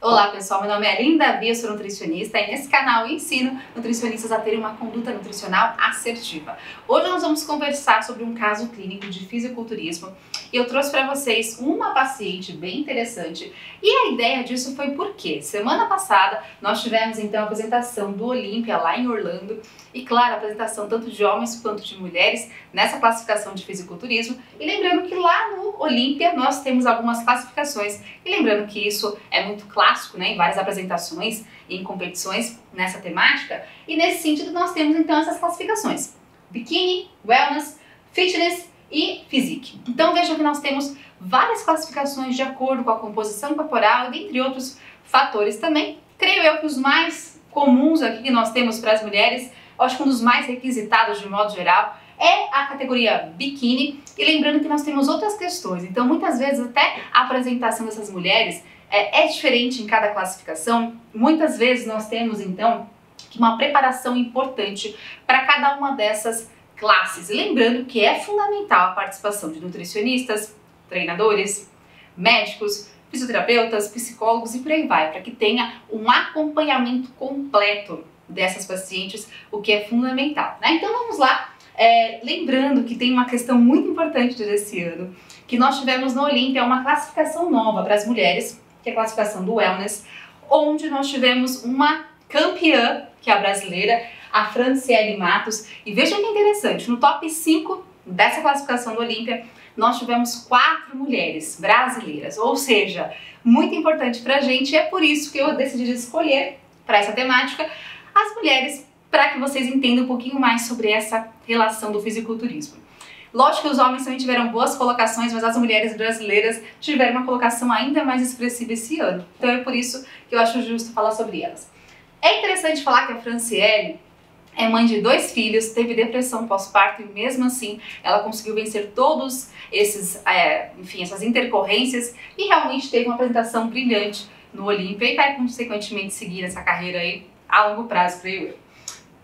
Olá pessoal, meu nome é Aline Davi, eu sou nutricionista e nesse canal eu ensino nutricionistas a terem uma conduta nutricional assertiva. Hoje nós vamos conversar sobre um caso clínico de fisiculturismo e eu trouxe para vocês uma paciente bem interessante e a ideia disso foi porque semana passada nós tivemos então a apresentação do Olímpia lá em Orlando e claro, a apresentação tanto de homens quanto de mulheres nessa classificação de fisiculturismo e lembrando que lá no Olímpia nós temos algumas classificações e lembrando que isso é muito clássico, né, em várias apresentações e em competições nessa temática e nesse sentido nós temos então essas classificações: Bikini, Wellness, Fitness e Physique. Então vejam que nós temos várias classificações de acordo com a composição corporal e dentre outros fatores também. Creio eu que os mais comuns aqui que nós temos para as mulheres, acho que um dos mais requisitados de modo geral, é a categoria Bikini e lembrando que nós temos outras questões, então muitas vezes até a apresentação dessas mulheres é diferente em cada classificação, muitas vezes nós temos então uma preparação importante para cada uma dessas classes, lembrando que é fundamental a participação de nutricionistas, treinadores, médicos, fisioterapeutas, psicólogos e por aí vai, para que tenha um acompanhamento completo dessas pacientes, o que é fundamental, né? Então vamos lá. Lembrando que tem uma questão muito importante desse ano, que nós tivemos no Olímpia uma classificação nova para as mulheres, que é a classificação do Wellness, onde nós tivemos uma campeã, que é a brasileira, a Franciele Matos, e vejam que interessante, no top 5 dessa classificação do Olímpia, nós tivemos 4 mulheres brasileiras, ou seja, muito importante para a gente, e é por isso que eu decidi escolher para essa temática as mulheres, para que vocês entendam um pouquinho mais sobre essa relação do fisiculturismo. Lógico que os homens também tiveram boas colocações, mas as mulheres brasileiras tiveram uma colocação ainda mais expressiva esse ano. Então é por isso que eu acho justo falar sobre elas. É interessante falar que a Franciele é mãe de 2 filhos, teve depressão pós-parto e mesmo assim ela conseguiu vencer todos esses, essas intercorrências e realmente teve uma apresentação brilhante no Olímpia e vai consequentemente seguir essa carreira aí a longo prazo, creio eu.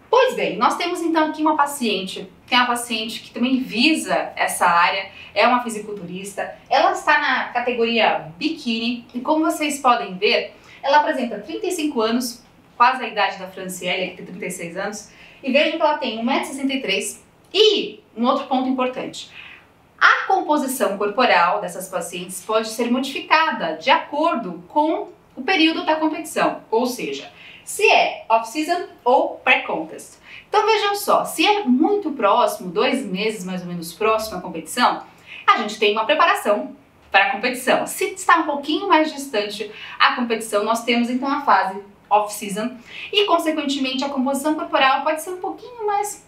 Pois bem, nós temos então aqui uma paciente, que é uma paciente que também visa essa área, é uma fisiculturista, ela está na categoria Bikini e como vocês podem ver, ela apresenta 35 anos, quase a idade da Franciele, que tem 36 anos, e vejam que ela tem 1,63 m e um outro ponto importante, a composição corporal dessas pacientes pode ser modificada de acordo com o período da competição, ou seja, se é off-season ou pré-contest. Então vejam só, se é muito próximo, 2 meses mais ou menos próximo à competição, a gente tem uma preparação para a competição. Se está um pouquinho mais distante a competição, nós temos então a fase off-season e consequentemente a composição corporal pode ser um pouquinho mais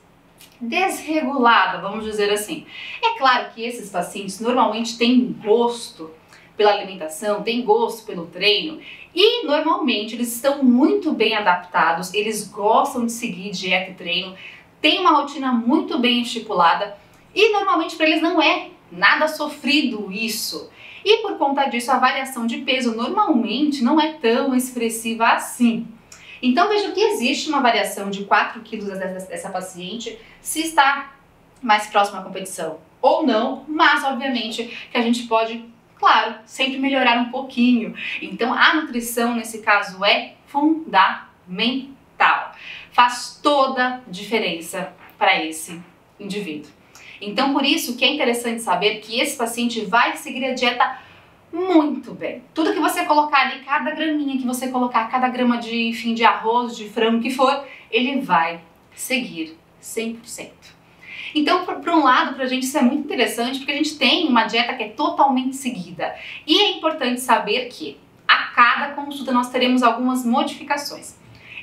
desregulada, vamos dizer assim. É claro que esses pacientes normalmente têm gosto pela alimentação, têm gosto pelo treino e normalmente eles estão muito bem adaptados, eles gostam de seguir dieta e treino, têm uma rotina muito bem estipulada e normalmente para eles não é nada sofrido isso. E por conta disso a variação de peso normalmente não é tão expressiva assim. Então vejam que existe uma variação de 4 quilos dessa paciente se está mais próxima à competição ou não, mas obviamente que a gente pode, claro, sempre melhorar um pouquinho. Então a nutrição nesse caso é fundamental. Faz toda a diferença para esse indivíduo. Então por isso que é interessante saber que esse paciente vai seguir a dieta muito bem. Tudo que você colocar ali, cada graminha que você colocar, cada grama de arroz, de frango que for, ele vai seguir 100%. Então, por um lado, pra gente isso é muito interessante, porque a gente tem uma dieta que é totalmente seguida. E é importante saber que a cada consulta nós teremos algumas modificações.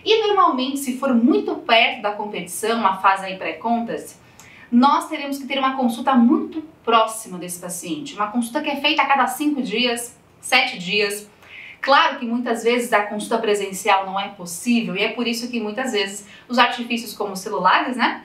E normalmente, se for muito perto da competição, uma fase aí pré-contest, nós teremos que ter uma consulta muito próxima desse paciente. Uma consulta que é feita a cada 5 dias, 7 dias. Claro que muitas vezes a consulta presencial não é possível e é por isso que muitas vezes os artifícios como celulares, né?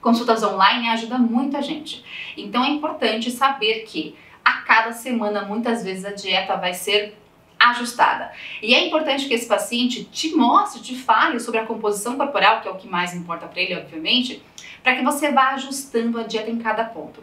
Consultas online ajudam muito a gente. Então é importante saber que a cada semana muitas vezes a dieta vai ser ajustada. E é importante que esse paciente te mostre, te fale sobre a composição corporal, que é o que mais importa para ele, obviamente, para que você vá ajustando a dieta em cada ponto.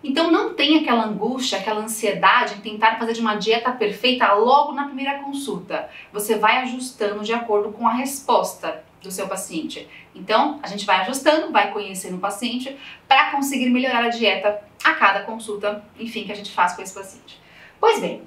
Então não tem aquela angústia, aquela ansiedade em tentar fazer de uma dieta perfeita logo na primeira consulta. Você vai ajustando de acordo com a resposta do seu paciente. Então a gente vai ajustando, vai conhecendo o paciente para conseguir melhorar a dieta a cada consulta, enfim, que a gente faz com esse paciente. Pois bem,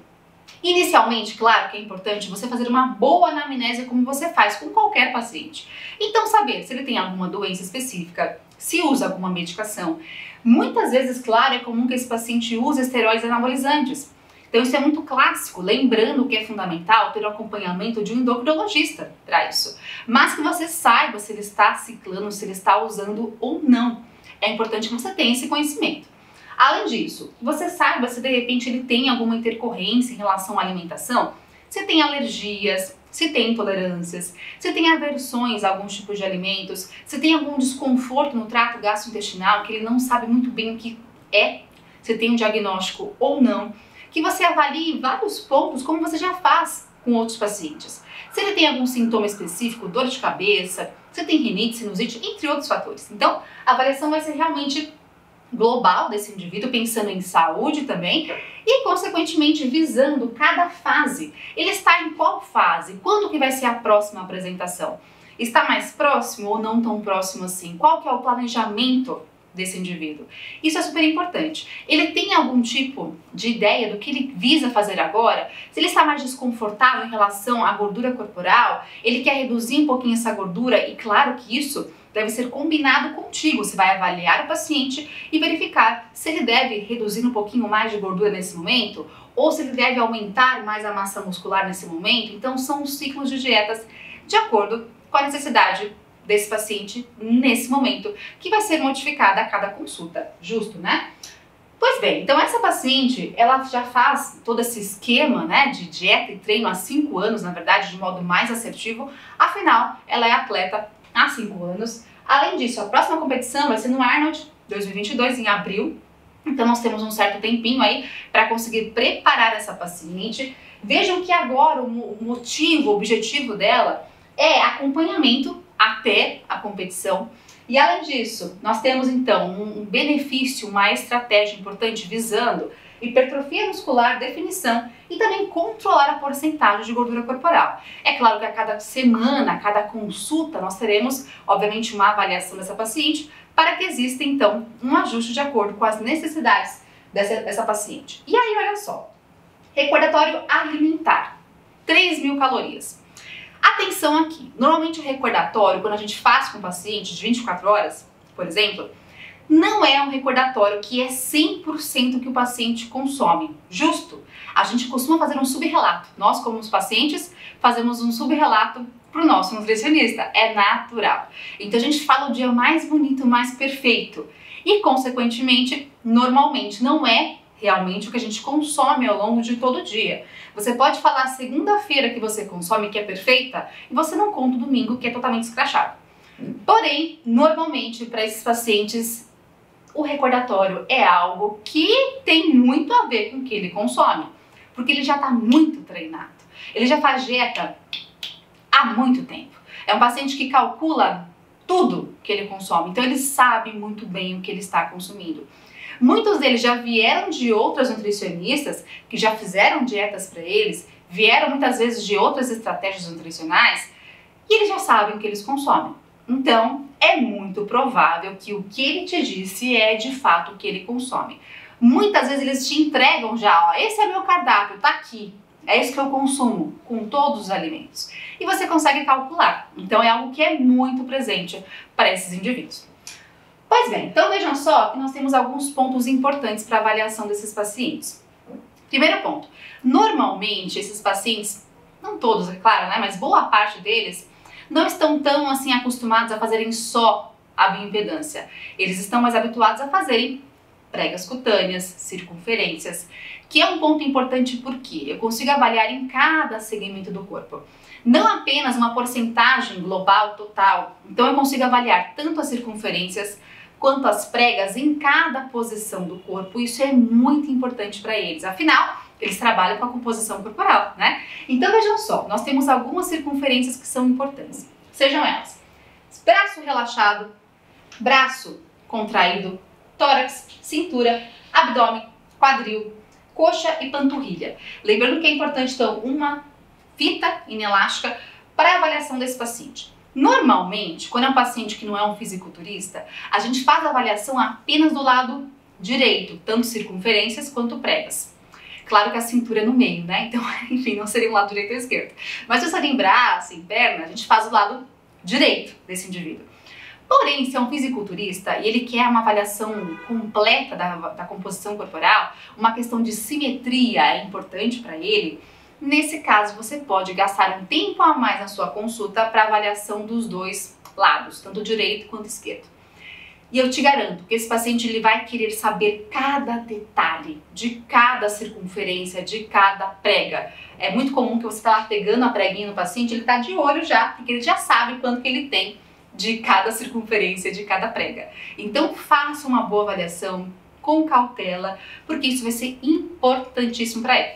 inicialmente, claro que é importante você fazer uma boa anamnese como você faz com qualquer paciente. Então saber se ele tem alguma doença específica, se usa alguma medicação. Muitas vezes, claro, é comum que esse paciente use esteroides anabolizantes. Então isso é muito clássico, lembrando que é fundamental ter o acompanhamento de um endocrinologista para isso. Mas que você saiba se ele está ciclando, se ele está usando ou não. É importante que você tenha esse conhecimento. Além disso, você saiba se de repente ele tem alguma intercorrência em relação à alimentação, se tem alergias, se tem intolerâncias, se tem aversões a alguns tipos de alimentos, se tem algum desconforto no trato gastrointestinal que ele não sabe muito bem o que é, se tem um diagnóstico ou não, que você avalie vários pontos como você já faz com outros pacientes. Se ele tem algum sintoma específico, dor de cabeça, se tem rinite, sinusite, entre outros fatores. Então, a avaliação vai ser realmente global desse indivíduo, pensando em saúde também e, consequentemente, visando cada fase. Ele está em qual fase? Quando que vai ser a próxima apresentação? Está mais próximo ou não tão próximo assim? Qual que é o planejamento desse indivíduo? Isso é super importante. Ele tem algum tipo de ideia do que ele visa fazer agora? Se ele está mais desconfortável em relação à gordura corporal, ele quer reduzir um pouquinho essa gordura e claro que isso deve ser combinado contigo. Você vai avaliar o paciente e verificar se ele deve reduzir um pouquinho mais de gordura nesse momento ou se ele deve aumentar mais a massa muscular nesse momento. Então são os ciclos de dietas de acordo com a necessidade desse paciente nesse momento, que vai ser modificada a cada consulta. Justo, né? Pois bem, então essa paciente, ela já faz todo esse esquema, né, de dieta e treino há 5 anos, na verdade, de modo mais assertivo. Afinal, ela é atleta há 5 anos. Além disso, a próxima competição vai ser no Arnold 2022, em abril. Então nós temos um certo tempinho aí para conseguir preparar essa paciente. Vejam que agora o motivo, o objetivo dela é acompanhamento até a competição. E além disso, nós temos então um benefício, uma estratégia importante visando hipertrofia muscular, definição e também controlar a porcentagem de gordura corporal. É claro que a cada semana, a cada consulta, nós teremos, obviamente, uma avaliação dessa paciente para que exista, então, um ajuste de acordo com as necessidades dessa paciente. E aí, olha só, recordatório alimentar, 3.000 calorias. Atenção aqui, normalmente o recordatório, quando a gente faz com o paciente de 24 horas, por exemplo, não é um recordatório que é 100% que o paciente consome. Justo? A gente costuma fazer um subrelato. Nós, como os pacientes, fazemos um subrelato para o nosso nutricionista. É natural. Então a gente fala o dia mais bonito, mais perfeito. E, consequentemente, normalmente não é realmente o que a gente consome ao longo de todo o dia. Você pode falar segunda-feira que você consome, que é perfeita, e você não conta o domingo, que é totalmente escrachado. Porém, normalmente, para esses pacientes, o recordatório é algo que tem muito a ver com o que ele consome, porque ele já está muito treinado. Ele já faz dieta há muito tempo. É um paciente que calcula tudo que ele consome, então ele sabe muito bem o que ele está consumindo. Muitos deles já vieram de outras nutricionistas que já fizeram dietas para eles, vieram muitas vezes de outras estratégias nutricionais e eles já sabem o que eles consomem. Então, é muito provável que o que ele te disse é de fato o que ele consome. Muitas vezes eles te entregam já, ó, esse é meu cardápio, tá aqui, é isso que eu consumo, com todos os alimentos. E você consegue calcular. Então é algo que é muito presente para esses indivíduos. Pois bem, então vejam só que nós temos alguns pontos importantes para a avaliação desses pacientes. Primeiro ponto, normalmente esses pacientes, não todos, é claro, né, mas boa parte deles, não estão tão assim acostumados a fazerem só a bioimpedância. Eles estão mais habituados a fazerem pregas cutâneas, circunferências, que é um ponto importante porque eu consigo avaliar em cada segmento do corpo. Não apenas uma porcentagem global total, então eu consigo avaliar tanto as circunferências quanto as pregas em cada posição do corpo. Isso é muito importante para eles, afinal, eles trabalham com a composição corporal, né? Então vejam só, nós temos algumas circunferências que são importantes. Sejam elas braço relaxado, braço contraído, tórax, cintura, abdômen, quadril, coxa e panturrilha. Lembrando que é importante, então, uma fita inelástica para avaliação desse paciente. Normalmente, quando é um paciente que não é um fisiculturista, a gente faz a avaliação apenas do lado direito, tanto circunferências quanto pregas. Claro que a cintura é no meio, né? Então, enfim, não seria um lado direito ou esquerdo. Mas se você tem braço e perna, a gente faz o lado direito desse indivíduo. Porém, se é um fisiculturista e ele quer uma avaliação completa da composição corporal, uma questão de simetria é importante para ele, nesse caso você pode gastar um tempo a mais na sua consulta para avaliação dos dois lados, tanto direito quanto esquerdo. E eu te garanto que esse paciente ele vai querer saber cada detalhe de cada circunferência, de cada prega. É muito comum que você está pegando a preguinha no paciente, ele está de olho já, porque ele já sabe quanto que ele tem de cada circunferência, de cada prega. Então faça uma boa avaliação com cautela, porque isso vai ser importantíssimo para ele.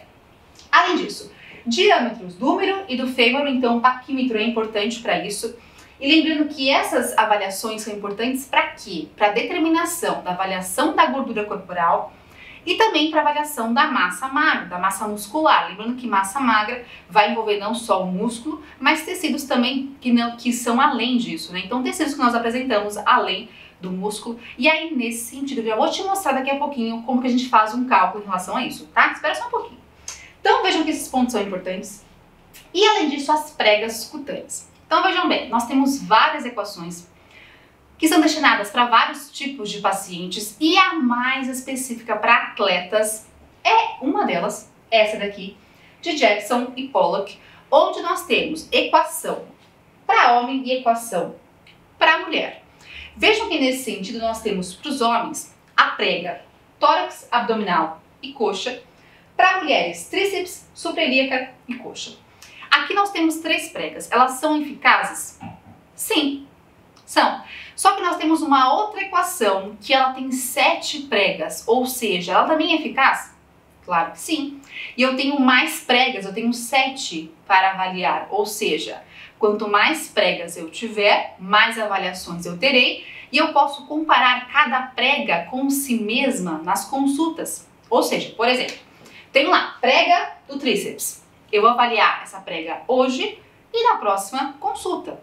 Além disso, diâmetros do húmero e do fêmur, então o paquímetro é importante para isso. E lembrando que essas avaliações são importantes para quê? Para determinação da avaliação da gordura corporal e também para avaliação da massa magra, da massa muscular. Lembrando que massa magra vai envolver não só o músculo, mas tecidos também que são além disso, né? Então tecidos que nós apresentamos além do músculo. E aí nesse sentido, eu já vou te mostrar daqui a pouquinho como que a gente faz um cálculo em relação a isso, tá? Espera só um pouquinho. Então vejam que esses pontos são importantes. E além disso, as pregas cutâneas. Então vejam bem, nós temos várias equações que são destinadas para vários tipos de pacientes e a mais específica para atletas é uma delas, essa daqui, de Jackson e Pollock, onde nós temos equação para homem e equação para mulher. Vejam que nesse sentido nós temos para os homens a prega tórax, abdominal e coxa, para mulheres tríceps, suprailíaca e coxa. Aqui nós temos 3 pregas. Elas são eficazes? Sim, são. Só que nós temos uma outra equação que ela tem 7 pregas, ou seja, ela também é eficaz? Claro que sim. E eu tenho mais pregas, eu tenho 7 para avaliar, ou seja, quanto mais pregas eu tiver, mais avaliações eu terei e eu posso comparar cada prega com si mesma nas consultas. Ou seja, por exemplo, tenho lá prega do tríceps. Eu vou avaliar essa prega hoje e na próxima consulta.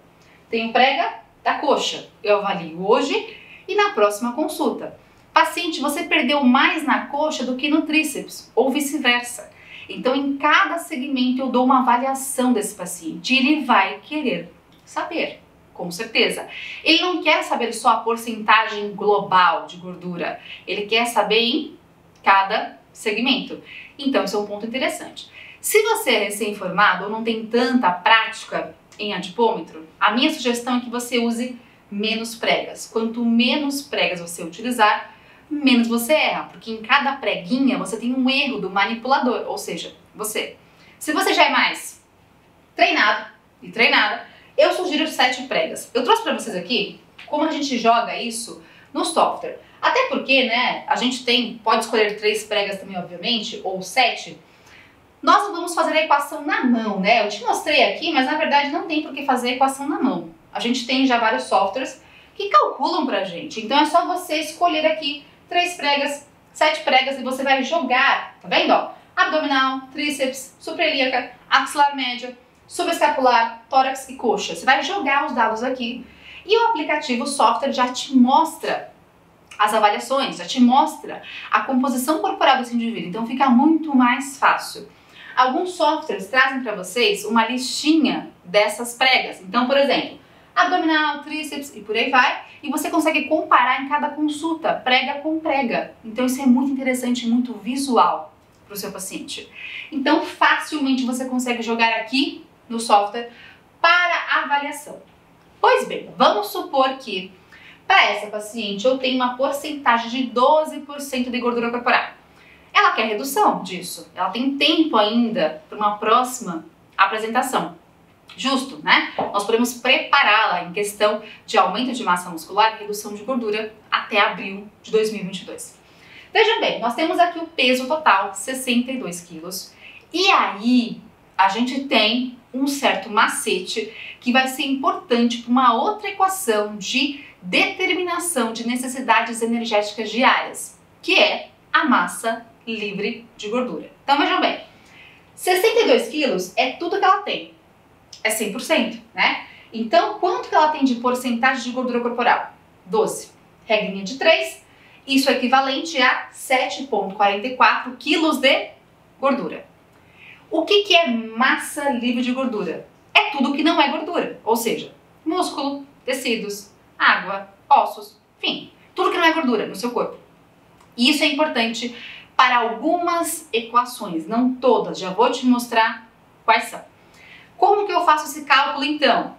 Tenho prega da coxa. Eu avalio hoje e na próxima consulta. Paciente, você perdeu mais na coxa do que no tríceps, ou vice-versa. Então, em cada segmento eu dou uma avaliação desse paciente e ele vai querer saber, com certeza. Ele não quer saber só a porcentagem global de gordura, ele quer saber em cada segmento. Então, isso é um ponto interessante. Se você é recém-formado ou não tem tanta prática em adipômetro, a minha sugestão é que você use menos pregas. Quanto menos pregas você utilizar, menos você erra, porque em cada preguinha você tem um erro do manipulador, ou seja, você. Se você já é mais treinado e treinada, eu sugiro 7 pregas. Eu trouxe para vocês aqui como a gente joga isso no software. Até porque, né, a gente pode escolher 3 pregas também, obviamente, ou 7. Nós não vamos fazer a equação na mão, né? Eu te mostrei aqui, mas na verdade não tem por que fazer a equação na mão. A gente tem já vários softwares que calculam pra gente. Então é só você escolher aqui 3 pregas, 7 pregas e você vai jogar, tá vendo? Ó, abdominal, tríceps, suprailíaca, axilar média, subescapular, tórax e coxa. Você vai jogar os dados aqui e o aplicativo, o software já te mostra as avaliações, já te mostra a composição corporal desse indivíduo. Então fica muito mais fácil. Alguns softwares trazem para vocês uma listinha dessas pregas. Então, por exemplo, abdominal, tríceps e por aí vai. E você consegue comparar em cada consulta, prega com prega. Então isso é muito interessante e muito visual para o seu paciente. Então facilmente você consegue jogar aqui no software para avaliação. Pois bem, vamos supor que para essa paciente eu tenho uma porcentagem de 12% de gordura corporal. Ela quer redução disso, ela tem tempo ainda para uma próxima apresentação. Justo, né? Nós podemos prepará-la em questão de aumento de massa muscular e redução de gordura até abril de 2022. Vejam bem, nós temos aqui o peso total, 62 quilos. E aí, a gente tem um certo macete que vai ser importante para uma outra equação de determinação de necessidades energéticas diárias, que é a massa livre de gordura. Então vejam bem, 62 quilos é tudo que ela tem, é 100%, né? Então quanto que ela tem de porcentagem de gordura corporal? 12. Regrinha de 3, isso é equivalente a 7,44 quilos de gordura. O que é massa livre de gordura? É tudo que não é gordura, ou seja, músculo, tecidos, água, ossos, enfim, tudo que não é gordura no seu corpo. E isso é importante para algumas equações, não todas, já vou te mostrar quais são. Como que eu faço esse cálculo então?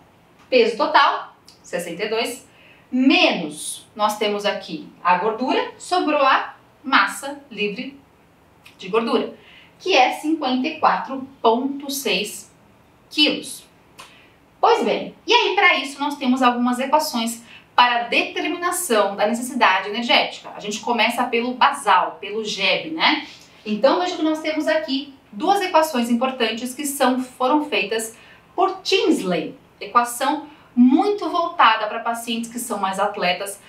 Peso total, 62, menos, nós temos aqui a gordura, sobrou a massa livre de gordura, que é 54,6 quilos. Pois bem, e aí para isso nós temos algumas equações para a determinação da necessidade energética. A gente começa pelo basal, pelo GEB, né? Então veja que nós temos aqui duas equações importantes que foram feitas por Tinsley. Equação muito voltada para pacientes que são mais atletas,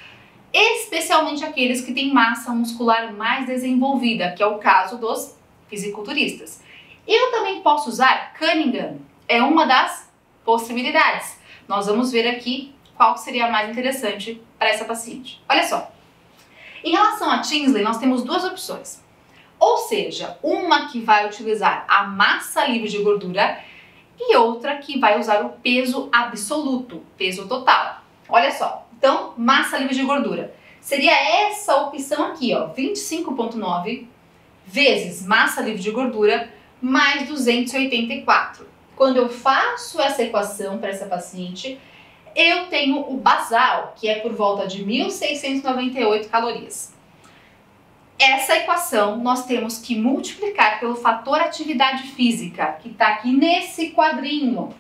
especialmente aqueles que têm massa muscular mais desenvolvida, que é o caso dos fisiculturistas. Eu também posso usar Cunningham, é uma das possibilidades. Nós vamos ver aqui qual seria a mais interessante para essa paciente. Olha só, em relação a Tinsley, nós temos duas opções. Ou seja, uma que vai utilizar a massa livre de gordura e outra que vai usar o peso absoluto, peso total. Olha só, então, massa livre de gordura. Seria essa opção aqui, ó, 25,9 vezes massa livre de gordura mais 284. Quando eu faço essa equação para essa paciente, eu tenho o basal, que é por volta de 1.698 calorias. Essa equação nós temos que multiplicar pelo fator atividade física, que está aqui nesse quadrinho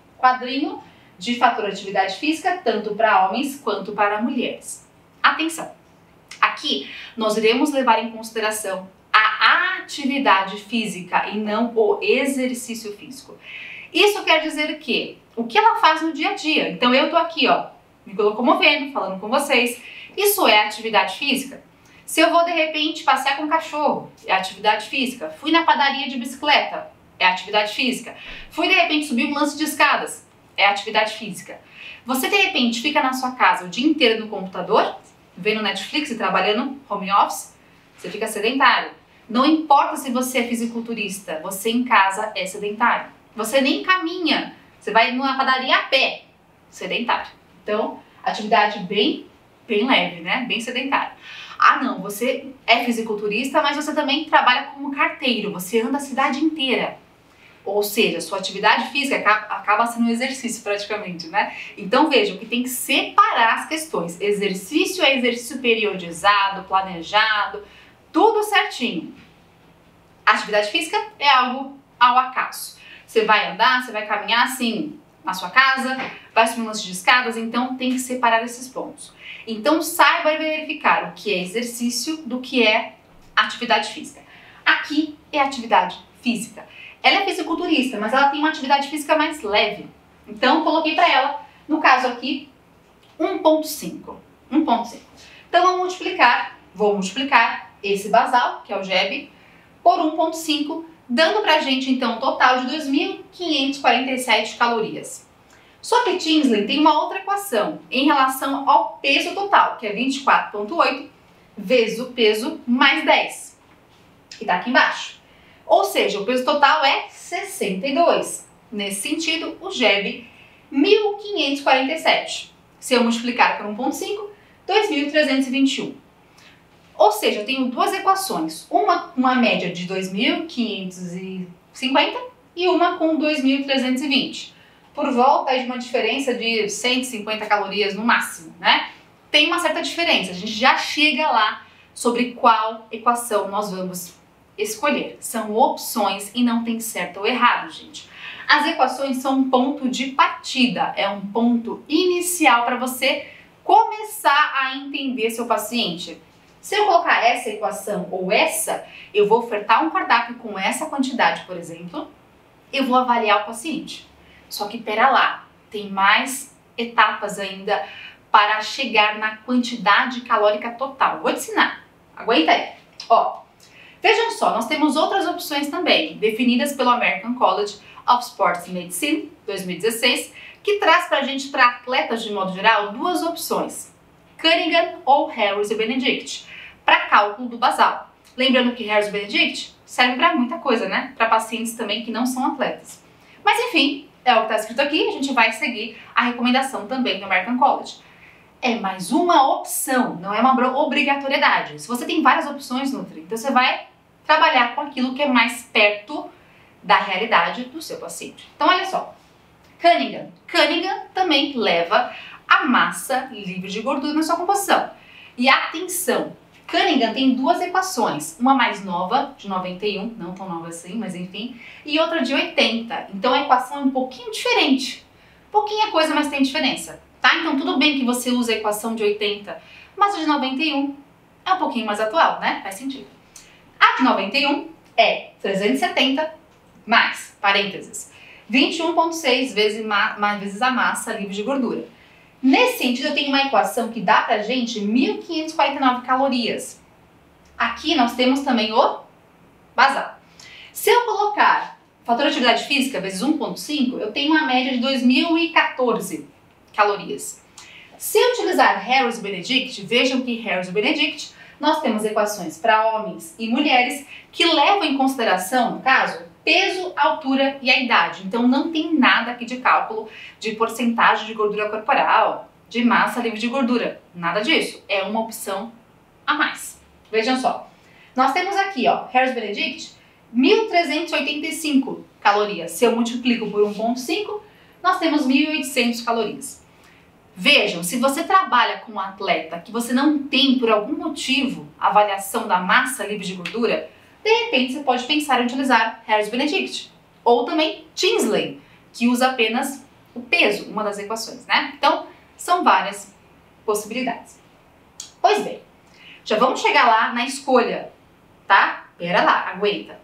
de fator atividade física, tanto para homens quanto para mulheres. Atenção! Aqui nós iremos levar em consideração a atividade física e não o exercício físico. Isso quer dizer que o que ela faz no dia a dia. Então eu tô aqui, ó, me locomovendo, falando com vocês. Isso é atividade física? Se eu vou de repente passear com o cachorro, é atividade física. Fui na padaria de bicicleta, é atividade física. Fui de repente subir um lance de escadas, é atividade física. Você de repente fica na sua casa o dia inteiro no computador, vendo Netflix e trabalhando home office, você fica sedentário. Não importa se você é fisiculturista, você em casa é sedentário. Você nem caminha, você vai numa padaria a pé, sedentário. Então, atividade bem leve, né? Bem sedentária. Ah não, você é fisiculturista, mas você também trabalha como carteiro, você anda a cidade inteira. Ou seja, sua atividade física acaba sendo um exercício praticamente, né? Então vejam que tem que separar as questões. Exercício é exercício periodizado, planejado, tudo certinho. Atividade física é algo ao acaso. Você vai andar, você vai caminhar assim na sua casa, vai subir um lance de escadas, então tem que separar esses pontos. Então saiba verificar o que é exercício do que é atividade física. Aqui é atividade física. Ela é fisiculturista, mas ela tem uma atividade física mais leve. Então coloquei para ela, no caso aqui, 1,5. 1,5. Então vou multiplicar esse basal, que é o GEB, por 1,5, dando pra gente então um total de 2.547 calorias. Só que Tinsley tem uma outra equação em relação ao peso total, que é 24,8 vezes o peso mais 10, que está aqui embaixo. Ou seja, o peso total é 62. Nesse sentido, o GEB 1.547. Se eu multiplicar por 1,5, 2.321. Ou seja, eu tenho duas equações, uma média de 2.550 e uma com 2.320. Por volta de uma diferença de 150 calorias no máximo, né? Tem uma certa diferença, a gente já chega lá sobre qual equação nós vamos escolher. São opções e não tem certo ou errado, gente. As equações são um ponto de partida, é um ponto inicial para você começar a entender seu paciente. Se eu colocar essa equação ou essa, eu vou ofertar um cardápio com essa quantidade, por exemplo, eu vou avaliar o paciente. Só que pera lá, tem mais etapas ainda para chegar na quantidade calórica total. Vou te ensinar, aguenta aí. Ó, vejam só, nós temos outras opções também, definidas pelo American College of Sports Medicine, 2016, que traz pra gente, para atletas de modo geral, duas opções, Cunningham ou Harris e Benedict, para cálculo do basal. Lembrando que Harris e Benedict serve para muita coisa, né? Para pacientes também que não são atletas. Mas enfim, é o que está escrito aqui, a gente vai seguir a recomendação também do American College. É mais uma opção, não é uma obrigatoriedade. Se você tem várias opções, Nutri, então você vai trabalhar com aquilo que é mais perto da realidade do seu paciente. Então olha só, Cunningham também leva a massa livre de gordura na sua composição. E atenção, Cunningham tem duas equações, uma mais nova, de 91, não tão nova assim, mas enfim, e outra de 80. Então a equação é um pouquinho diferente. Pouquinha coisa, mas tem diferença, tá? Então tudo bem que você usa a equação de 80, mas a de 91 é um pouquinho mais atual, né? Faz sentido. A de 91 é 370 mais, parênteses, 21,6 vezes a massa livre de gordura. Nesse sentido, eu tenho uma equação que dá pra gente 1.549 calorias. Aqui nós temos também o basal. Se eu colocar fator de atividade física vezes 1,5, eu tenho uma média de 2.014 calorias. Se eu utilizar Harris e Benedict, vejam que Harris e Benedict, nós temos equações para homens e mulheres que levam em consideração, no caso, peso, altura e a idade. Então não tem nada aqui de cálculo de porcentagem de gordura corporal, de massa livre de gordura. Nada disso. É uma opção a mais. Vejam só. Nós temos aqui, ó, Harris Benedict, 1.385 calorias. Se eu multiplico por 1,5, nós temos 1.800 calorias. Vejam, se você trabalha com um atleta que você não tem, por algum motivo, avaliação da massa livre de gordura, de repente você pode pensar em utilizar Harris Benedict. Ou também Tinsley, que usa apenas o peso, uma das equações, né? Então, são várias possibilidades. Pois bem, já vamos chegar lá na escolha, tá? Pera lá, aguenta.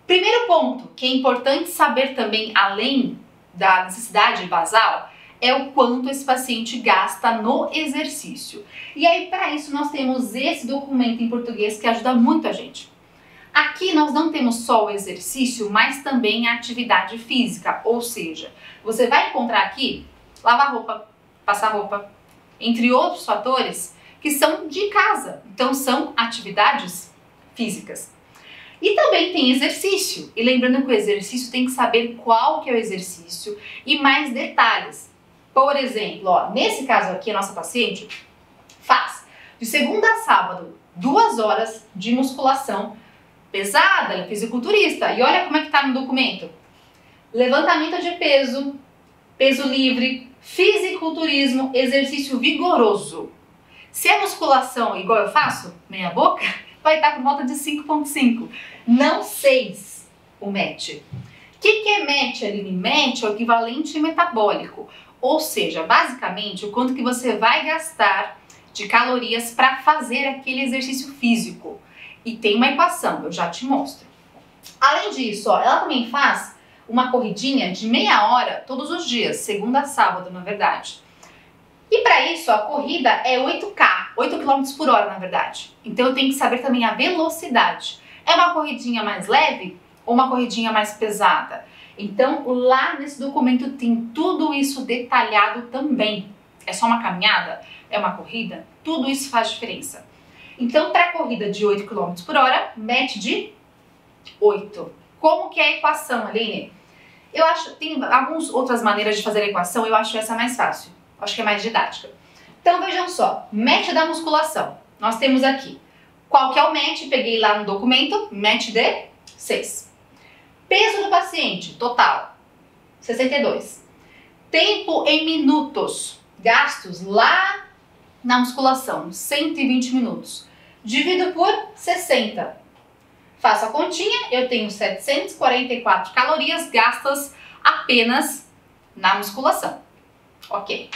Primeiro ponto, que é importante saber também, além da necessidade basal, é o quanto esse paciente gasta no exercício. E aí, para isso, nós temos esse documento em português que ajuda muito a gente. Aqui nós não temos só o exercício, mas também a atividade física, ou seja, você vai encontrar aqui lavar roupa, passar roupa, entre outros fatores que são de casa, então são atividades físicas. E também tem exercício, e lembrando que o exercício tem que saber qual que é o exercício e mais detalhes. Por exemplo, ó, nesse caso aqui, a nossa paciente faz de segunda a sábado 2 horas de musculação pesada, ela é fisiculturista. E olha como é que tá no documento. Levantamento de peso, peso livre, fisiculturismo, exercício vigoroso. Se é musculação igual eu faço, meia boca, vai estar por volta de 5,5, não 6 o MET. O que é MET, Aline? MET é o equivalente metabólico, ou seja, basicamente o quanto que você vai gastar de calorias para fazer aquele exercício físico. E tem uma equação, eu já te mostro. Além disso, ó, ela também faz uma corridinha de meia hora todos os dias, segunda a sábado, na verdade. E para isso, a corrida é 8K, 8 km por hora, na verdade. Então eu tenho que saber também a velocidade. É uma corridinha mais leve ou uma corridinha mais pesada? Então lá nesse documento tem tudo isso detalhado também. É só uma caminhada? É uma corrida? Tudo isso faz diferença. Então, para a corrida de 8 km por hora, MET de 8. Como que é a equação, Aline? Eu acho, tem algumas outras maneiras de fazer a equação, eu acho essa mais fácil. Acho que é mais didática. Então, vejam só, MET da musculação. Nós temos aqui, qual que é o MET? Peguei lá no documento, MET de 6. Peso do paciente, total, 62. Tempo em minutos, gastos lá na musculação, 120 minutos. Divido por 60. Faço a continha, eu tenho 744 calorias gastas apenas na musculação. Ok.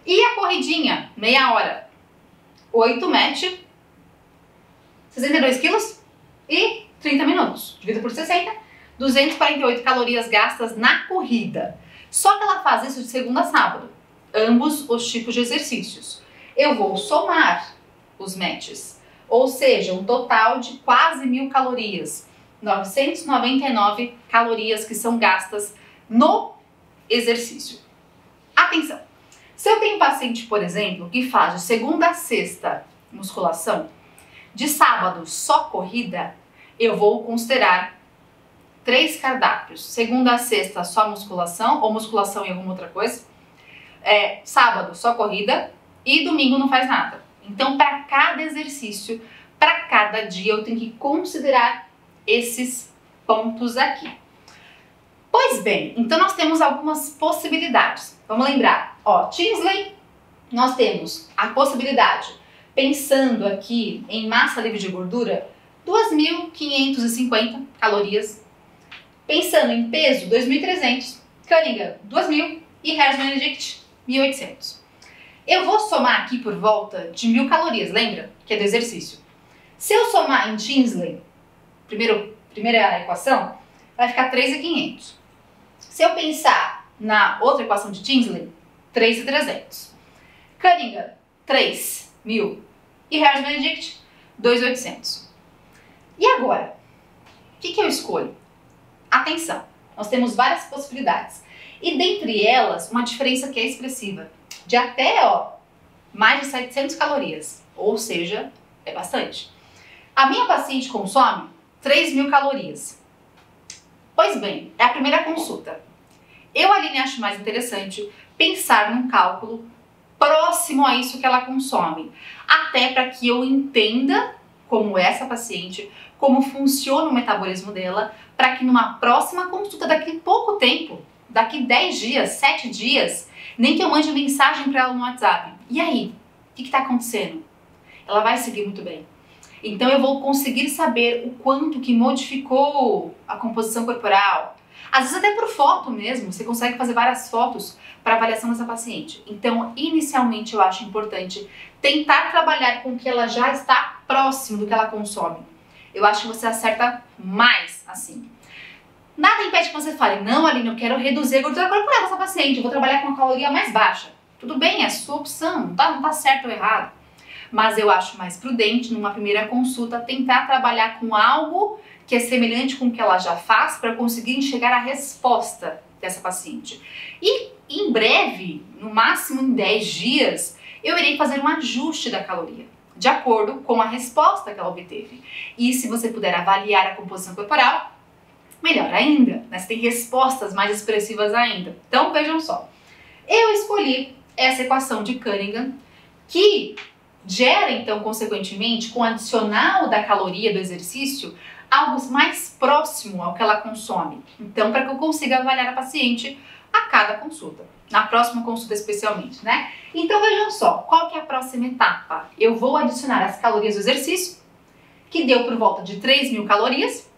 E a corridinha, meia hora. 8 MET, 62 quilos e 30 minutos. Divido por 60, 248 calorias gastas na corrida. Só que ela faz isso de segunda a sábado, ambos os tipos de exercícios. Eu vou somar os matches, ou seja, um total de quase 1.000 calorias, 999 calorias que são gastas no exercício. Atenção! Se eu tenho um paciente, por exemplo, que faz de segunda a sexta musculação, de sábado só corrida, eu vou considerar 3 cardápios. Segunda a sexta só musculação ou musculação e alguma outra coisa. Sábado só corrida e domingo não faz nada. Então, para cada exercício, para cada dia, eu tenho que considerar esses pontos aqui. Pois bem, então nós temos algumas possibilidades. Vamos lembrar, Tinsley, nós temos a possibilidade, pensando aqui em massa livre de gordura, 2.550 calorias. Pensando em peso, 2.300. Cunningham, 2.000. E Harris Benedict, 1.800. Eu vou somar aqui por volta de 1.000 calorias, lembra? Que é do exercício. Se eu somar em Tinsley, primeira equação, vai ficar 3.500. Se eu pensar na outra equação de Tinsley, 3.300. Cunningham, 3.000. E Harris Benedict, 2.800. E agora? O que eu escolho? Atenção, nós temos várias possibilidades. E dentre elas, uma diferença que é expressiva. De até, mais de 700 calorias. Ou seja, é bastante. A minha paciente consome 3.000 calorias. Pois bem, é a primeira consulta. Eu, Aline, acho mais interessante pensar num cálculo próximo a isso que ela consome. Até para que eu entenda como é essa paciente, como funciona o metabolismo dela, para que numa próxima consulta, daqui a pouco tempo, daqui 10 dias, 7 dias, nem que eu mande mensagem para ela no WhatsApp. E aí? O que está acontecendo? Ela vai seguir muito bem. Então eu vou conseguir saber o quanto que modificou a composição corporal. Às vezes até por foto mesmo, você consegue fazer várias fotos para avaliação dessa paciente. Então, inicialmente eu acho importante tentar trabalhar com o que ela já está próximo do que ela consome. Eu acho que você acerta mais assim. Nada impede que você fale, não, Aline, eu quero reduzir a gordura corporal dessa paciente, eu vou trabalhar com uma caloria mais baixa. Tudo bem, é a sua opção, não tá certo ou errado. Mas eu acho mais prudente, numa primeira consulta, tentar trabalhar com algo que é semelhante com o que ela já faz para conseguir enxergar a resposta dessa paciente. E em breve, no máximo em 10 dias, eu irei fazer um ajuste da caloria, de acordo com a resposta que ela obteve. E se você puder avaliar a composição corporal, melhor ainda, né? Você tem respostas mais expressivas ainda. Então vejam só, eu escolhi essa equação de Cunningham, que gera então consequentemente, com o adicional da caloria do exercício, algo mais próximo ao que ela consome. Então, para que eu consiga avaliar a paciente a cada consulta, na próxima consulta especialmente, né? Então vejam só, qual que é a próxima etapa? Eu vou adicionar as calorias do exercício, que deu por volta de 3.000 calorias.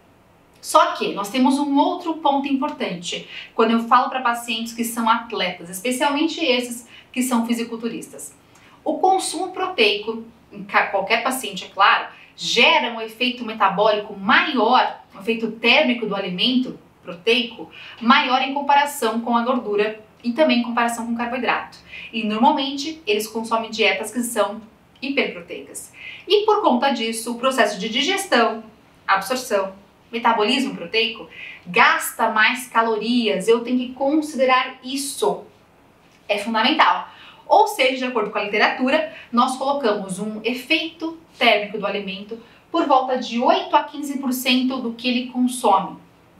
Só que nós temos um outro ponto importante quando eu falo para pacientes que são atletas, especialmente esses que são fisiculturistas. O consumo proteico, em qualquer paciente, é claro, gera um efeito metabólico maior, um efeito térmico do alimento proteico, maior em comparação com a gordura e também em comparação com o carboidrato. E normalmente eles consomem dietas que são hiperproteicas. E por conta disso, o processo de digestão, absorção, metabolismo proteico gasta mais calorias. Eu tenho que considerar isso. É fundamental. Ou seja, de acordo com a literatura, nós colocamos um efeito térmico do alimento por volta de 8 a 15% do que ele consome.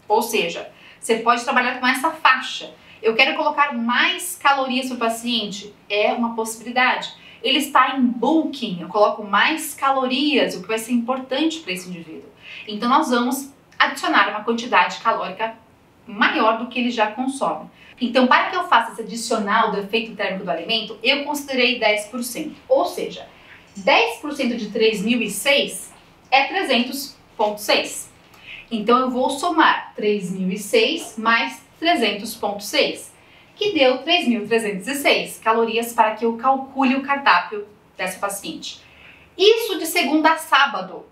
Ou seja, você pode trabalhar com essa faixa. Eu quero colocar mais calorias para o paciente. É uma possibilidade. Ele está em bulking, eu coloco mais calorias, o que vai ser importante para esse indivíduo. Então nós vamos adicionar uma quantidade calórica maior do que ele já consome. Então, para que eu faça esse adicional do efeito térmico do alimento, eu considerei 10%. Ou seja, 10% de 3.006 é 300,6. Então, eu vou somar 3.006 mais 300,6, que deu 3.306 calorias para que eu calcule o cardápio dessa paciente. Isso de segunda a sábado.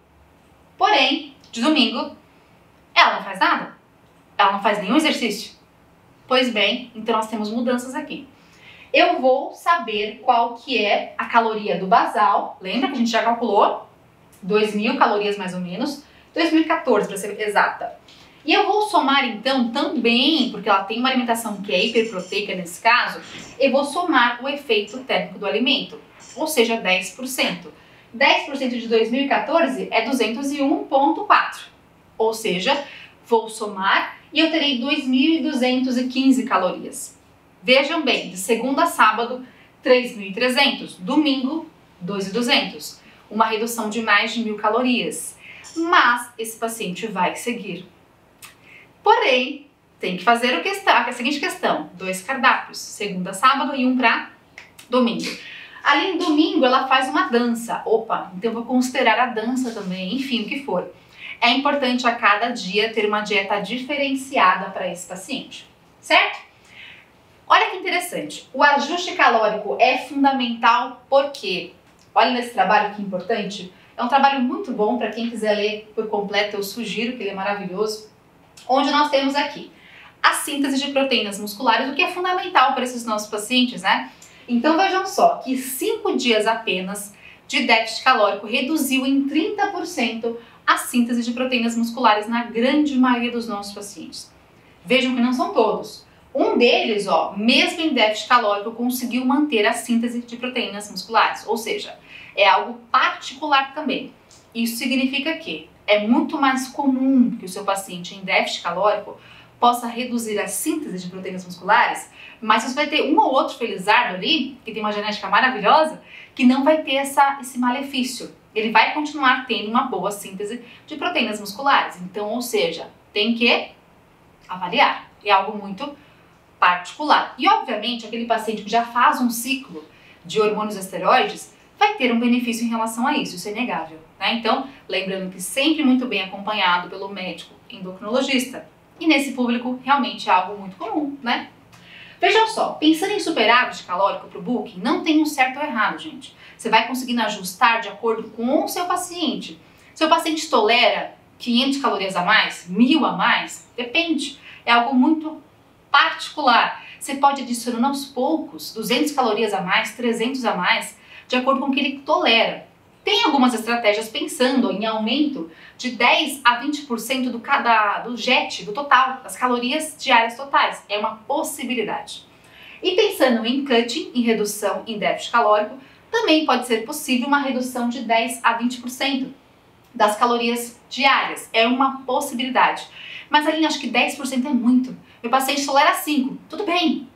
Porém, de domingo, ela não faz nada. Ela não faz nenhum exercício. Pois bem, então nós temos mudanças aqui. Eu vou saber qual que é a caloria do basal. Lembra que a gente já calculou? 2.000 calorias mais ou menos. 2014 para ser exata. E eu vou somar então também, porque ela tem uma alimentação que é hiperproteica nesse caso, eu vou somar o efeito térmico do alimento, ou seja, 10%. 10% de 2014 é 201,4, ou seja, vou somar e eu terei 2.215 calorias. Vejam bem, de segunda a sábado, 3.300, domingo, 2.200, uma redução de mais de 1.000 calorias. Mas esse paciente vai seguir. Porém, tem que fazer a seguinte questão, 2 cardápios, segunda a sábado e um para domingo. Ali no domingo ela faz uma dança, opa, então eu vou considerar a dança também, enfim, o que for. É importante a cada dia ter uma dieta diferenciada para esse paciente, certo? Olha que interessante, o ajuste calórico é fundamental porque, olha nesse trabalho que importante, é um trabalho muito bom para quem quiser ler por completo, eu sugiro que ele é maravilhoso, onde nós temos aqui a síntese de proteínas musculares, o que é fundamental para esses nossos pacientes, né? Então vejam só que 5 dias apenas de déficit calórico reduziu em 30% a síntese de proteínas musculares na grande maioria dos nossos pacientes. Vejam que não são todos. Um deles, ó, mesmo em déficit calórico, conseguiu manter a síntese de proteínas musculares, ou seja, é algo particular também. Isso significa que é muito mais comum que o seu paciente em déficit calórico possa reduzir a síntese de proteínas musculares, mas você vai ter um ou outro felizardo ali, que tem uma genética maravilhosa, que não vai ter esse malefício. Ele vai continuar tendo uma boa síntese de proteínas musculares. Então, ou seja, tem que avaliar. É algo muito particular. E, obviamente, aquele paciente que já faz um ciclo de hormônios esteroides vai ter um benefício em relação a isso é inegável, né? Então, lembrando que sempre muito bem acompanhado pelo médico endocrinologista. E nesse público, realmente é algo muito comum, né? Vejam só, pensando em superávit calórico para o Booking, não tem um certo ou errado, gente. Você vai conseguindo ajustar de acordo com o seu paciente. Seu paciente tolera 500 calorias a mais, 1.000 a mais? Depende. É algo muito particular. Você pode adicionando aos poucos 200 calorias a mais, 300 a mais, de acordo com o que ele tolera. Tem algumas estratégias pensando em aumento de 10 a 20% do JET, do total, das calorias diárias totais. É uma possibilidade. E pensando em cutting, em redução em déficit calórico, também pode ser possível uma redução de 10 a 20% das calorias diárias. É uma possibilidade. Mas, Aline, acho que 10% é muito. Meu paciente tolera 5. Tudo bem.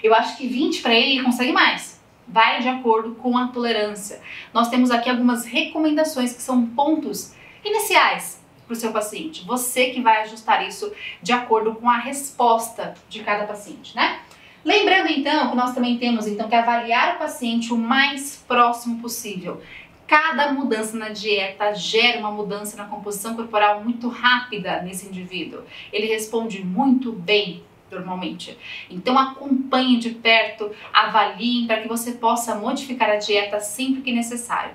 Eu acho que 20 para ele consegue mais. Vai de acordo com a tolerância. Nós temos aqui algumas recomendações que são pontos iniciais para o seu paciente. Você que vai ajustar isso de acordo com a resposta de cada paciente, né? Lembrando então que nós também temos então que avaliar o paciente o mais próximo possível. Cada mudança na dieta gera uma mudança na composição corporal muito rápida nesse indivíduo. Ele responde muito bem normalmente. Então acompanhe de perto, avaliem para que você possa modificar a dieta sempre que necessário.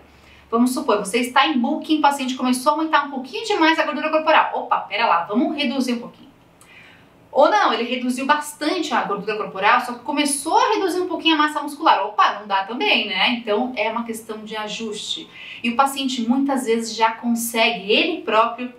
Vamos supor, você está em Booking, o paciente começou a aumentar um pouquinho demais a gordura corporal. Opa, pera lá, vamos reduzir um pouquinho. Ou não, ele reduziu bastante a gordura corporal, só que começou a reduzir um pouquinho a massa muscular. Opa, não dá também, né? Então é uma questão de ajuste. E o paciente muitas vezes já consegue, ele próprio,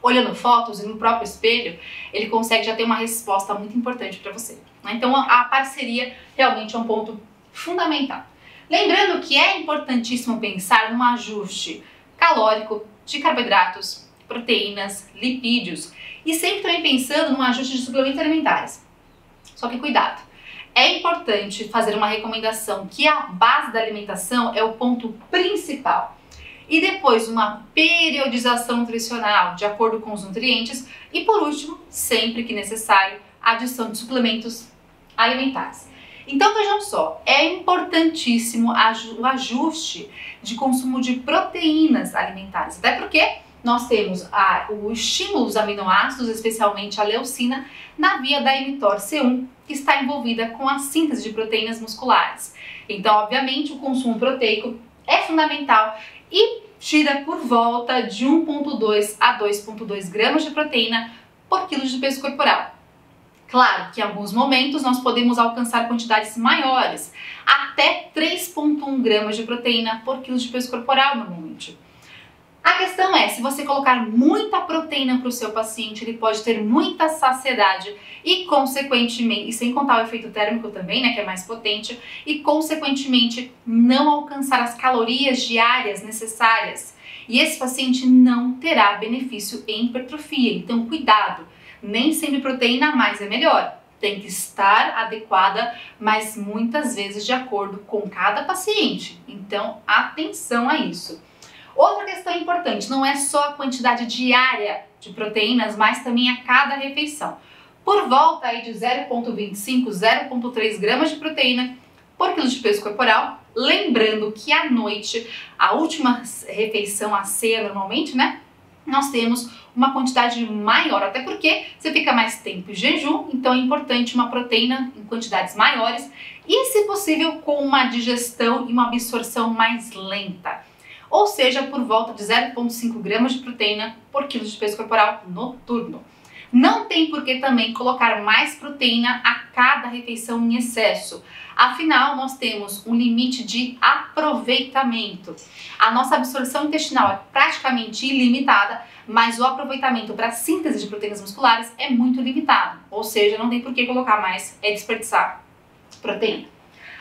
olhando fotos e no próprio espelho, ele consegue já ter uma resposta muito importante para você. Então a parceria realmente é um ponto fundamental. Lembrando que é importantíssimo pensar num ajuste calórico de carboidratos, proteínas, lipídios e sempre também pensando num ajuste de suplementos alimentares. Só que cuidado, é importante fazer uma recomendação que a base da alimentação é o ponto principal. E depois uma periodização nutricional de acordo com os nutrientes e por último, sempre que necessário, a adição de suplementos alimentares. Então vejam só, é importantíssimo o ajuste de consumo de proteínas alimentares, até porque nós temos o estímulo dos aminoácidos, especialmente a leucina, na via da mTOR-C1, que está envolvida com a síntese de proteínas musculares. Então, obviamente, o consumo proteico é fundamental e gira por volta de 1,2 a 2,2 gramas de proteína por quilo de peso corporal. Claro que em alguns momentos nós podemos alcançar quantidades maiores, até 3,1 gramas de proteína por quilo de peso corporal normalmente. A questão é, se você colocar muita proteína para o seu paciente, ele pode ter muita saciedade e consequentemente, e sem contar o efeito térmico também, né, que é mais potente, e consequentemente não alcançar as calorias diárias necessárias. E esse paciente não terá benefício em hipertrofia, então cuidado, nem sempre proteína a mais é melhor. Tem que estar adequada, mas muitas vezes de acordo com cada paciente. Então, atenção a isso. Outra questão importante, não é só a quantidade diária de proteínas, mas também a cada refeição. Por volta aí de 0,25, 0,3 gramas de proteína por quilo de peso corporal. Lembrando que à noite, a última refeição, a ceia normalmente, né? Nós temos uma quantidade maior, até porque você fica mais tempo em jejum, então é importante uma proteína em quantidades maiores e, se possível, com uma digestão e uma absorção mais lenta. Ou seja, por volta de 0,5 gramas de proteína por quilo de peso corporal noturno. Não tem por que também colocar mais proteína a cada refeição em excesso. Afinal, nós temos um limite de aproveitamento. A nossa absorção intestinal é praticamente ilimitada, mas o aproveitamento para a síntese de proteínas musculares é muito limitado. Ou seja, não tem por que colocar mais, desperdiçar proteína.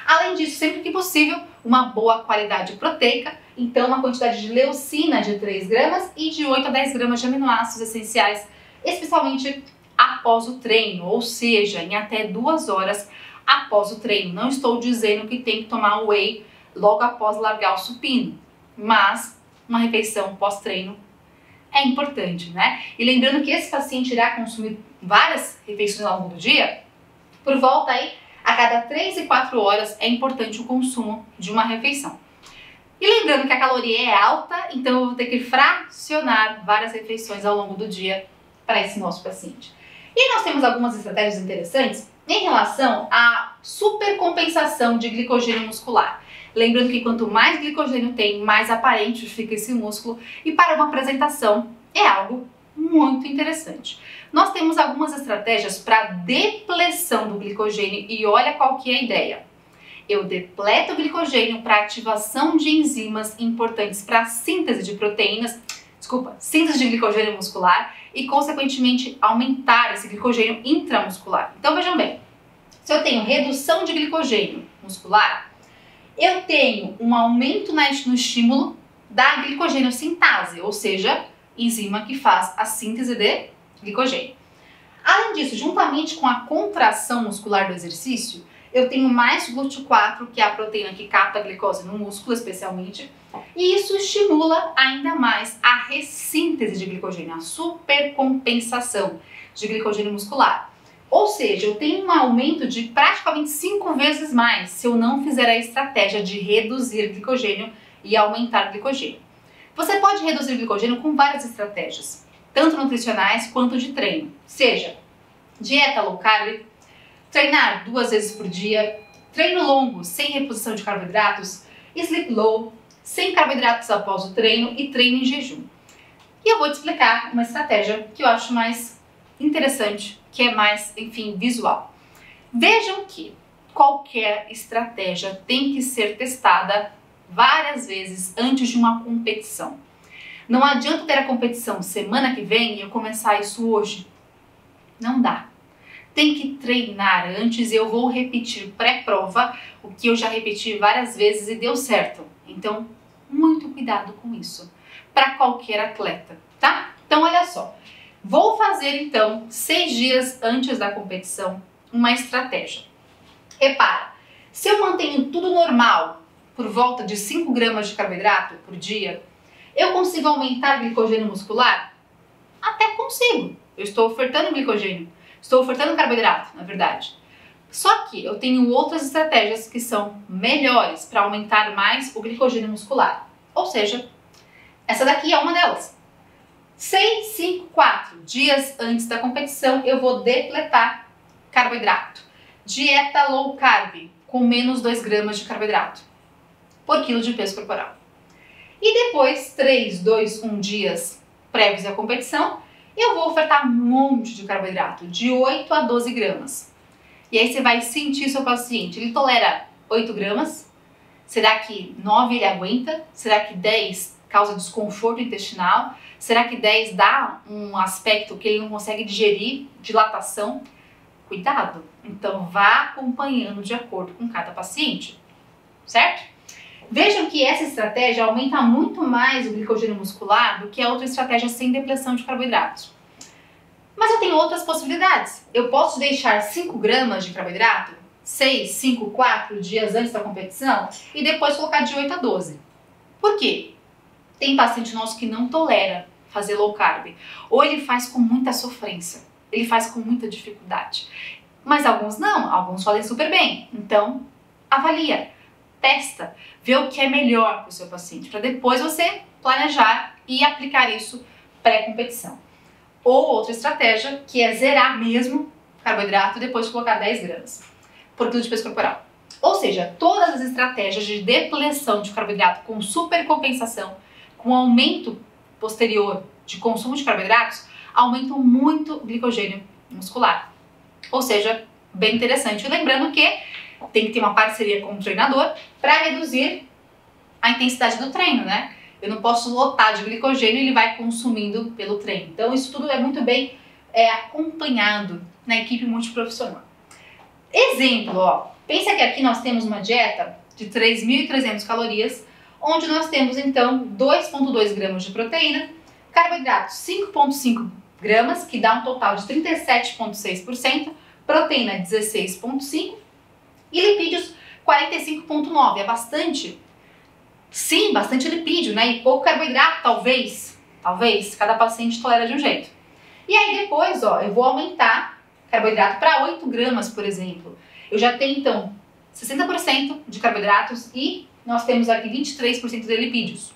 Além disso, sempre que possível, uma boa qualidade proteica, então uma quantidade de leucina de 3 gramas e de 8 a 10 gramas de aminoácidos essenciais, especialmente após o treino, ou seja, em até 2 horas após o treino. Não estou dizendo que tem que tomar whey logo após largar o supino, mas uma refeição pós-treino é importante, né? E lembrando que esse paciente irá consumir várias refeições ao longo do dia, por volta aí, a cada 3 e 4 horas é importante o consumo de uma refeição. E lembrando que a caloria é alta, então eu vou ter que fracionar várias refeições ao longo do dia para esse nosso paciente. E nós temos algumas estratégias interessantes em relação à supercompensação de glicogênio muscular. Lembrando que quanto mais glicogênio tem, mais aparente fica esse músculo, e para uma apresentação é algo muito interessante. Nós temos algumas estratégias para depleção do glicogênio e olha qual que é a ideia. Eu depleto o glicogênio para ativação de enzimas importantes para a síntese de proteínas, síntese de glicogênio muscular e, consequentemente, aumentar esse glicogênio intramuscular. Então, vejam bem, se eu tenho redução de glicogênio muscular, eu tenho um aumento no estímulo da glicogênio sintase, ou seja, enzima que faz a síntese de glicogênio. Além disso, juntamente com a contração muscular do exercício, eu tenho mais GLUT4, que é a proteína que capta a glicose no músculo, especialmente, e isso estimula ainda mais a ressíntese de glicogênio, a supercompensação de glicogênio muscular. Ou seja, eu tenho um aumento de praticamente 5 vezes mais se eu não fizer a estratégia de reduzir glicogênio e aumentar glicogênio. Você pode reduzir glicogênio com várias estratégias, tanto nutricionais quanto de treino, seja dieta low carb, treinar 2 vezes por dia, treino longo sem reposição de carboidratos, sleep low, sem carboidratos após o treino e treino em jejum. E eu vou te explicar uma estratégia que eu acho mais interessante, que é mais, enfim, visual. Vejam que qualquer estratégia tem que ser testada várias vezes antes de uma competição. Não adianta ter a competição semana que vem e eu começar isso hoje. Não dá. Tem que treinar antes e eu vou repetir pré-prova o que eu já repeti várias vezes e deu certo. Então, muito cuidado com isso, para qualquer atleta, tá? Então, olha só. Vou fazer, então, 6 dias antes da competição, uma estratégia. Repara, se eu mantenho tudo normal, por volta de 5 gramas de carboidrato por dia, eu consigo aumentar glicogênio muscular? Até consigo. Eu estou ofertando glicogênio. Estou ofertando carboidrato, na verdade. Só que eu tenho outras estratégias que são melhores para aumentar mais o glicogênio muscular. Ou seja, essa daqui é uma delas. 6, 5, 4 dias antes da competição, eu vou depletar carboidrato. Dieta low carb, com menos 2 gramas de carboidrato por quilo de peso corporal. E depois, 3, 2, 1 dias prévios à competição, Eu vou ofertar um monte de carboidrato, de 8 a 12 gramas. E aí você vai sentir seu paciente, ele tolera 8 gramas? Será que 9 ele aguenta? Será que 10 causa desconforto intestinal? Será que 10 dá um aspecto que ele não consegue digerir, dilatação? Cuidado! Então vá acompanhando de acordo com cada paciente, certo? Vejam que essa estratégia aumenta muito mais o glicogênio muscular do que a outra estratégia sem depressão de carboidratos. Mas eu tenho outras possibilidades. Eu posso deixar 5 gramas de carboidrato, 6, 5, 4 dias antes da competição e depois colocar de 8 a 12. Por quê? Tem paciente nosso que não tolera fazer low carb, ou ele faz com muita sofrência, ele faz com muita dificuldade. Mas alguns não, alguns fazem super bem. Então, avalia, testa, vê o que é melhor para o seu paciente, para depois você planejar e aplicar isso pré-competição. Ou outra estratégia, que é zerar mesmo carboidrato e depois colocar 10 gramas por quilo de peso corporal. Ou seja, todas as estratégias de depleção de carboidrato com supercompensação, com aumento posterior de consumo de carboidratos, aumentam muito o glicogênio muscular. Ou seja, bem interessante. E lembrando que tem que ter uma parceria com o treinador para reduzir a intensidade do treino, né? Eu não posso lotar de glicogênio e ele vai consumindo pelo treino. Então isso tudo é muito bem acompanhado na equipe multiprofissional. Exemplo, ó. Pensa que aqui nós temos uma dieta de 3.300 calorias, onde nós temos então 2,2 gramas de proteína, carboidratos 5,5 gramas, que dá um total de 37,6%, proteína 16,5% e lipídios 45,9%. É bastante? Sim, bastante lipídio, né? E pouco carboidrato, talvez, cada paciente tolera de um jeito. E aí depois, ó, eu vou aumentar carboidrato para 8 gramas, por exemplo. Eu já tenho então 60% de carboidratos e nós temos aqui 23% de lipídios.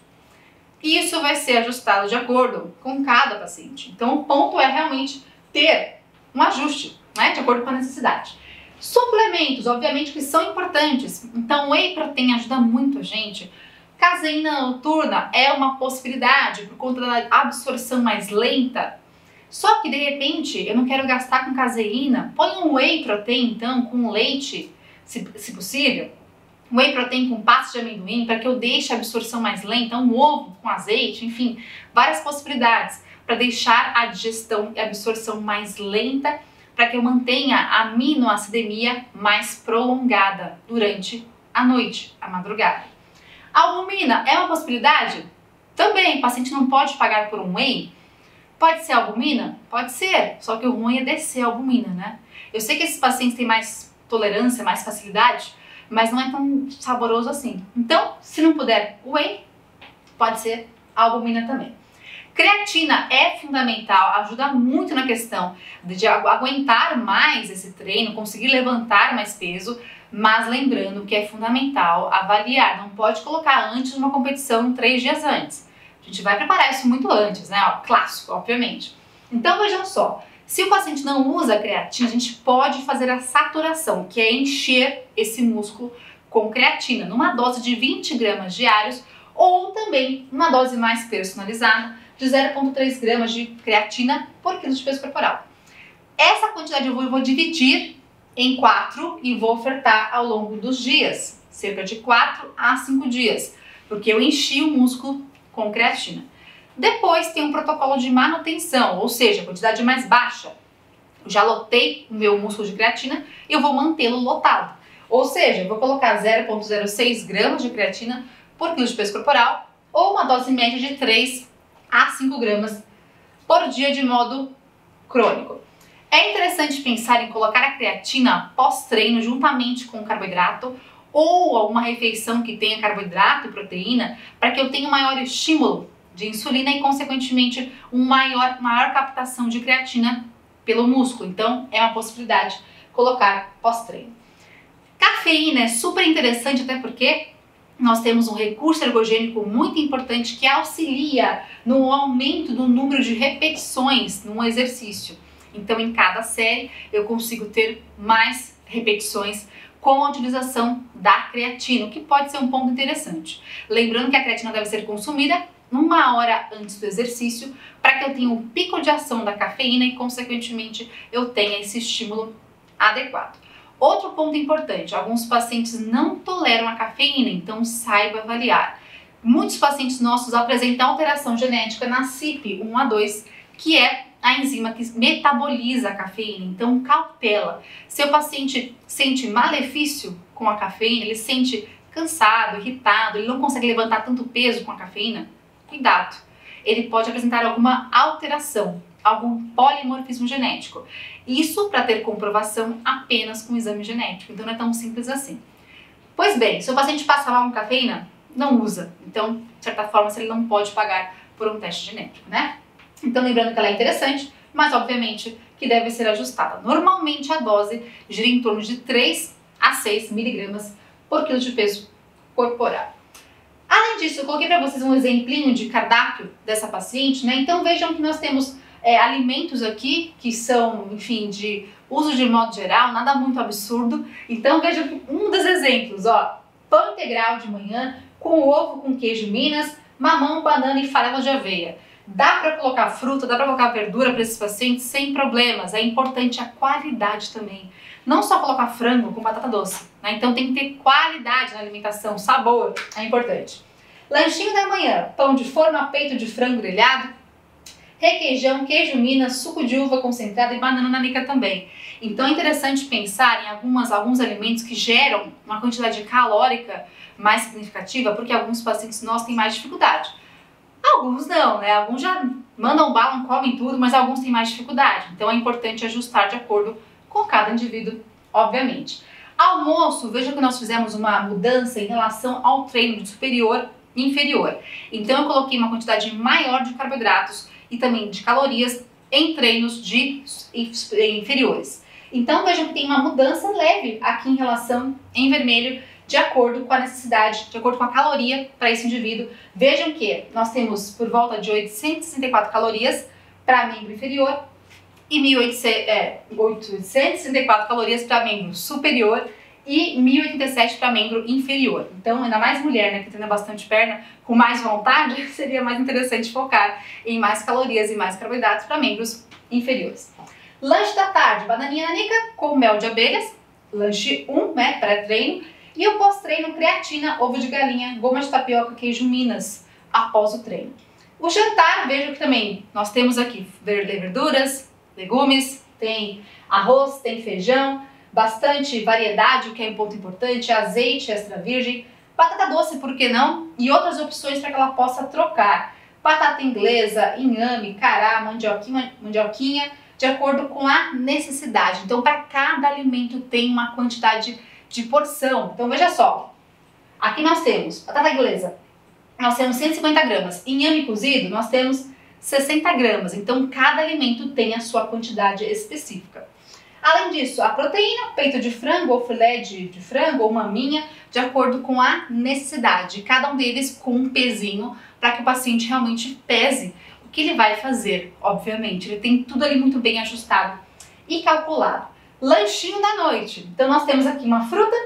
Isso vai ser ajustado de acordo com cada paciente. Então o ponto é realmente ter um ajuste, né, de acordo com a necessidade. Suplementos, obviamente que são importantes. Então o whey protein ajuda muito a gente. Caseína noturna é uma possibilidade por conta da absorção mais lenta. Só que de repente eu não quero gastar com caseína. Põe um whey protein então com leite, se possível. Whey protein com pasta de amendoim para que eu deixe a absorção mais lenta, um ovo com azeite, enfim, várias possibilidades para deixar a digestão e a absorção mais lenta, para que eu mantenha a aminoacidemia mais prolongada durante a noite, a madrugada. A albumina é uma possibilidade? Também, o paciente não pode pagar por um whey. Pode ser albumina? Pode ser, só que o ruim é descer a albumina, né? Eu sei que esses pacientes têm mais tolerância, mais facilidade, mas não é tão saboroso assim. Então, se não puder o whey, pode ser a albumina também. Creatina é fundamental, ajuda muito na questão de aguentar mais esse treino, conseguir levantar mais peso, mas lembrando que é fundamental avaliar, não pode colocar antes de uma competição 3 dias antes. A gente vai preparar isso muito antes, né? Ó, clássico, obviamente. Então vejam só, se o paciente não usa creatina, a gente pode fazer a saturação, que é encher esse músculo com creatina, numa dose de 20 gramas diários, ou também uma dose mais personalizada, de 0,3 gramas de creatina por quilo de peso corporal. Essa quantidade eu vou dividir em 4 e vou ofertar ao longo dos dias, cerca de 4 a 5 dias, porque eu enchi o músculo com creatina. Depois tem um protocolo de manutenção, ou seja, quantidade mais baixa. Eu já lotei o meu músculo de creatina e eu vou mantê-lo lotado. Ou seja, eu vou colocar 0,06 gramas de creatina por quilo de peso corporal ou uma dose média de 3 a 5 gramas por dia de modo crônico. É interessante pensar em colocar a creatina pós-treino juntamente com o carboidrato ou alguma refeição que tenha carboidrato e proteína para que eu tenha um maior estímulo de insulina e, consequentemente, maior captação de creatina pelo músculo. Então, é uma possibilidade colocar pós-treino. Cafeína é super interessante, até porque nós temos um recurso ergogênico muito importante que auxilia no aumento do número de repetições num exercício. Então, em cada série, eu consigo ter mais repetições com a utilização da creatina, o que pode ser um ponto interessante. Lembrando que a creatina deve ser consumida 1 hora antes do exercício, para que eu tenha um pico de ação da cafeína e, consequentemente, eu tenha esse estímulo adequado. Outro ponto importante, alguns pacientes não toleram a cafeína, então saiba avaliar. Muitos pacientes nossos apresentam alteração genética na CYP1A2, que é a enzima que metaboliza a cafeína, então cautela. Se o paciente sente malefício com a cafeína, ele sente cansado, irritado, ele não consegue levantar tanto peso com a cafeína, cuidado. Ele pode apresentar alguma alteração, algum polimorfismo genético. Isso para ter comprovação apenas com o exame genético, então não é tão simples assim. Pois bem, se o paciente passa mal com cafeína, não usa. Então, de certa forma, ele não pode pagar por um teste genético, né? Então, lembrando que ela é interessante, mas obviamente que deve ser ajustada. Normalmente a dose gira em torno de 3 a 6 miligramas por quilo de peso corporal. Além disso, eu coloquei para vocês um exemplinho de cardápio dessa paciente, né? Então vejam que nós temos alimentos aqui que são, enfim, de uso de modo geral, nada muito absurdo. Então vejam que um dos exemplos, ó, pão integral de manhã com ovo com queijo Minas, mamão, banana e farelo de aveia. Dá para colocar fruta, dá para colocar verdura para esses pacientes sem problemas. É importante a qualidade também. Não só colocar frango com batata doce, né? Então tem que ter qualidade na alimentação, sabor, é importante. Lanchinho da manhã, pão de forma, peito de frango grelhado, requeijão, queijo Minas, suco de uva concentrado e banana nanica também. Então é interessante pensar em alguns alimentos que geram uma quantidade calórica mais significativa, porque alguns pacientes nossos têm mais dificuldade. Alguns não, né? Alguns já mandam bala, comem tudo, mas alguns têm mais dificuldade. Então é importante ajustar de acordo com cada indivíduo, obviamente. Almoço, veja que nós fizemos uma mudança em relação ao treino de superior e inferior. Então eu coloquei uma quantidade maior de carboidratos e também de calorias em treinos de inferiores. Então vejam que tem uma mudança leve aqui em relação em vermelho, de acordo com a necessidade, de acordo com a caloria para esse indivíduo. Vejam que nós temos por volta de 864 calorias para membro inferior e 864 calorias para membro superior e 1087 para membro inferior. Então, ainda mais mulher, né, que treina bastante perna, com mais vontade, seria mais interessante focar em mais calorias e mais carboidratos para membros inferiores. Lanche da tarde, bananinha nanica com mel de abelhas, lanche 1, né, pré-treino, e o pós-treino, creatina, ovo de galinha, goma de tapioca, queijo Minas, após o treino. O jantar, vejo que também nós temos aqui verduras, legumes, tem arroz, tem feijão, bastante variedade, o que é um ponto importante, azeite extra virgem, batata doce, por que não? E outras opções para que ela possa trocar. Batata inglesa, inhame, cará, mandioquinha, de acordo com a necessidade. Então, para cada alimento tem uma quantidade de porção. Então veja só, aqui nós temos batata inglesa, nós temos 150 gramas, inhame cozido nós temos 60 gramas, então cada alimento tem a sua quantidade específica. Além disso, a proteína, peito de frango ou filé de frango ou maminha, de acordo com a necessidade, cada um deles com um pezinho para que o paciente realmente pese o que ele vai fazer, obviamente, ele tem tudo ali muito bem ajustado e calculado. Lanchinho da noite, então nós temos aqui uma fruta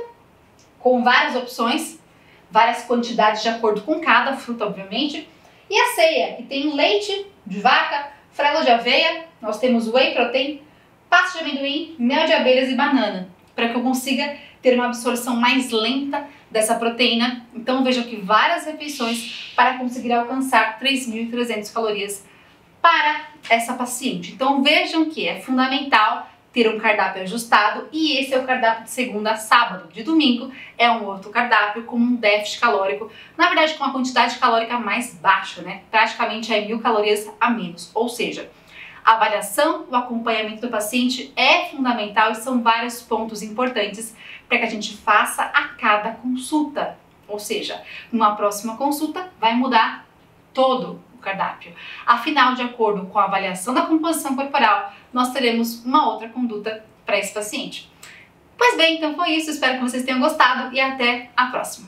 com várias opções, várias quantidades de acordo com cada fruta, obviamente, e a ceia, que tem leite de vaca, farelo de aveia, nós temos whey protein, pasta de amendoim, mel de abelhas e banana, para que eu consiga ter uma absorção mais lenta dessa proteína. Então vejam que várias refeições para conseguir alcançar 3.300 calorias para essa paciente. Então vejam que é fundamental ter um cardápio ajustado, e esse é o cardápio de segunda a sábado. De domingo é um outro cardápio com um déficit calórico, na verdade com uma quantidade calórica mais baixa, né? Praticamente é 1.000 calorias a menos, ou seja, a avaliação, o acompanhamento do paciente é fundamental e são vários pontos importantes para que a gente faça a cada consulta. Ou seja, numa próxima consulta vai mudar todo o cardápio. Afinal, de acordo com a avaliação da composição corporal, nós teremos uma outra conduta para esse paciente. Pois bem, então foi isso. Espero que vocês tenham gostado e até a próxima.